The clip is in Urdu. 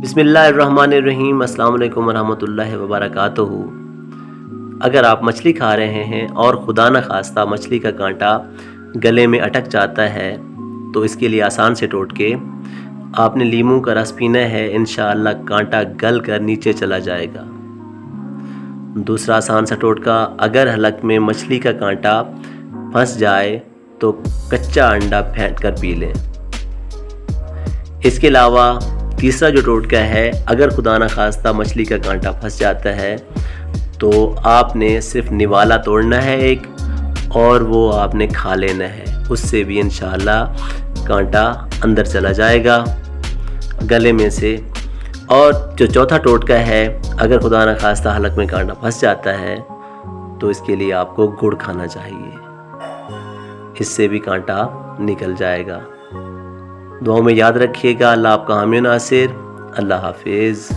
بسم اللہ الرحمن الرحیم۔ السلام علیکم ورحمۃ اللہ وبرکاتہ۔ اگر آپ مچھلی کھا رہے ہیں اور خدا نخواستہ مچھلی کا کانٹا گلے میں اٹک جاتا ہے تو اس کے لیے آسان سے ٹوٹکے آپ نے لیموں کا رس پینا ہے، انشاءاللہ کانٹا گل کر نیچے چلا جائے گا۔ دوسرا آسان سا ٹوٹکا، اگر حلق میں مچھلی کا کانٹا پھنس جائے تو کچا انڈا پھینٹ کر پی لیں۔ اس کے علاوہ تیسرا جو ٹوٹکا ہے، اگر خدا نخواستہ مچھلی کا کانٹا پھنس جاتا ہے تو آپ نے صرف نوالا توڑنا ہے ایک، اور وہ آپ نے کھا لینا ہے، اس سے بھی انشاءاللہ کانٹا اندر چلا جائے گا گلے میں سے۔ اور جو چوتھا ٹوٹکا ہے، اگر خدا نخواستہ حلق میں کانٹا پھنس جاتا ہے تو اس کے لیے آپ کو گڑ کھانا چاہیے، اس سے بھی کانٹا نکل جائے گا۔ دعاؤں میں یاد رکھیے گا۔ اللہ آپ کا حامی و ناصر۔ اللہ حافظ۔